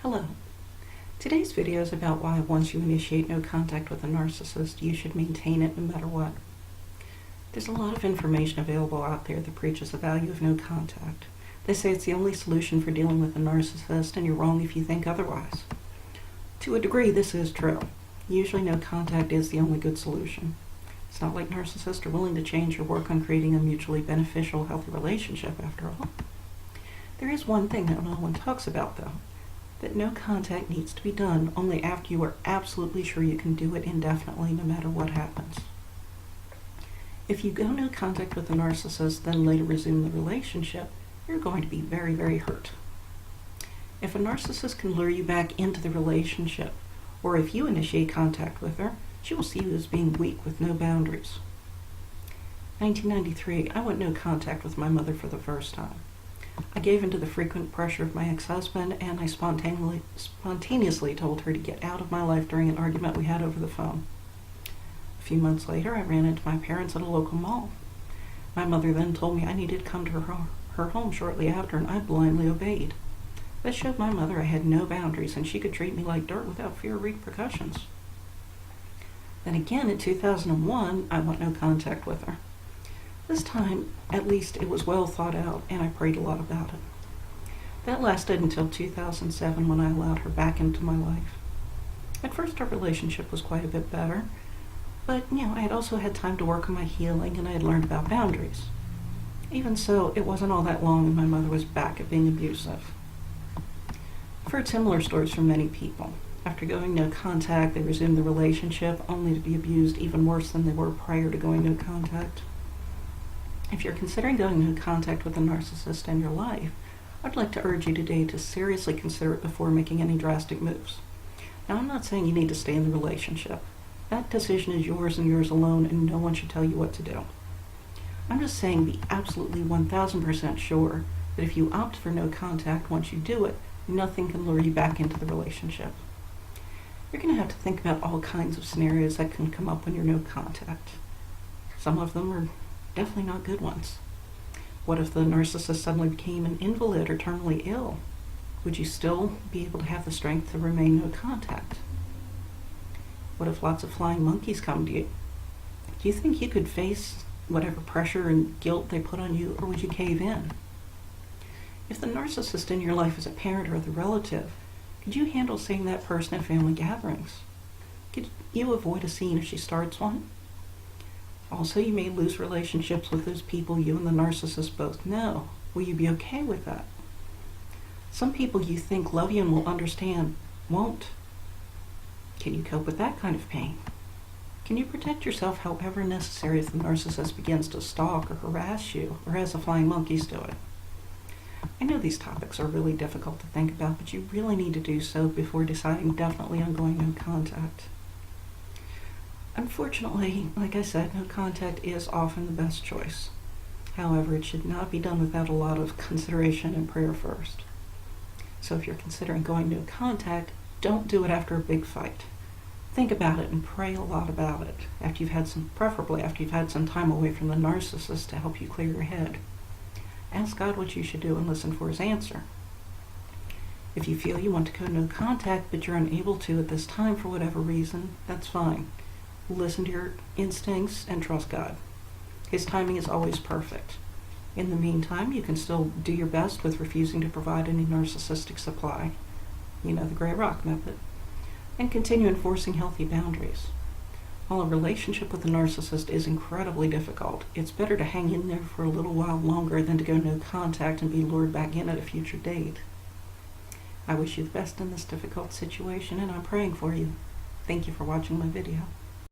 Hello. Today's video is about why once you initiate no contact with a narcissist, you should maintain it no matter what. There's a lot of information available out there that preaches the value of no contact. They say it's the only solution for dealing with a narcissist, and you're wrong if you think otherwise. To a degree, this is true. Usually no contact is the only good solution. It's not like narcissists are willing to change or work on creating a mutually beneficial, healthy relationship, after all. There is one thing that no one talks about, though. That no contact needs to be done only after you are absolutely sure you can do it indefinitely no matter what happens. If you go no contact with a narcissist, then later resume the relationship, you're going to be very, very hurt. If a narcissist can lure you back into the relationship, or if you initiate contact with her, she will see you as being weak with no boundaries. 1993, I went no contact with my mother for the first time. I gave in to the frequent pressure of my ex-husband, and I spontaneously told her to get out of my life during an argument we had over the phone. A few months later, I ran into my parents at a local mall. My mother then told me I needed to come to her home shortly after, and I blindly obeyed. This showed my mother I had no boundaries, and she could treat me like dirt without fear of repercussions. Then again, in 2001, I want no contact with her. This time, at least, it was well thought out, and I prayed a lot about it. That lasted until 2007, when I allowed her back into my life. At first, our relationship was quite a bit better, but, I had also had time to work on my healing, and I had learned about boundaries. Even so, it wasn't all that long, and my mother was back at being abusive. I've heard similar stories from many people. After going no contact, they resumed the relationship, only to be abused even worse than they were prior to going no contact. If you're considering going no contact with a narcissist in your life, I'd like to urge you today to seriously consider it before making any drastic moves. Now, I'm not saying you need to stay in the relationship. That decision is yours and yours alone, and no one should tell you what to do. I'm just saying be absolutely 1000% sure that if you opt for no contact, once you do it, nothing can lure you back into the relationship. You're going to have to think about all kinds of scenarios that can come up when you're no contact. Some of them are definitely not good ones. What if the narcissist suddenly became an invalid or terminally ill? Would you still be able to have the strength to remain no contact? What if lots of flying monkeys come to you? Do you think you could face whatever pressure and guilt they put on you, or would you cave in? If the narcissist in your life is a parent or a relative, could you handle seeing that person at family gatherings? Could you avoid a scene if she starts one? Also, you may lose relationships with those people you and the narcissist both know. Will you be okay with that? Some people you think love you and will understand won't. Can you cope with that kind of pain? Can you protect yourself however necessary if the narcissist begins to stalk or harass you, or as the flying monkeys do it? I know these topics are really difficult to think about, but you really need to do so before deciding definitely on going no contact. Unfortunately, like I said, no contact is often the best choice. However, it should not be done without a lot of consideration and prayer first. So if you're considering going no contact, don't do it after a big fight. Think about it and pray a lot about it, preferably after you've had some time away from the narcissist to help you clear your head. Ask God what you should do and listen for his answer. If you feel you want to go no contact but you're unable to at this time for whatever reason, that's fine. Listen to your instincts and trust God. His timing is always perfect. In the meantime, you can still do your best with refusing to provide any narcissistic supply, the gray rock method, and continue enforcing healthy boundaries. While a relationship with a narcissist is incredibly difficult, it's better to hang in there for a little while longer than to go no contact and be lured back in at a future date. I wish you the best in this difficult situation, and I'm praying for you. Thank you for watching my video.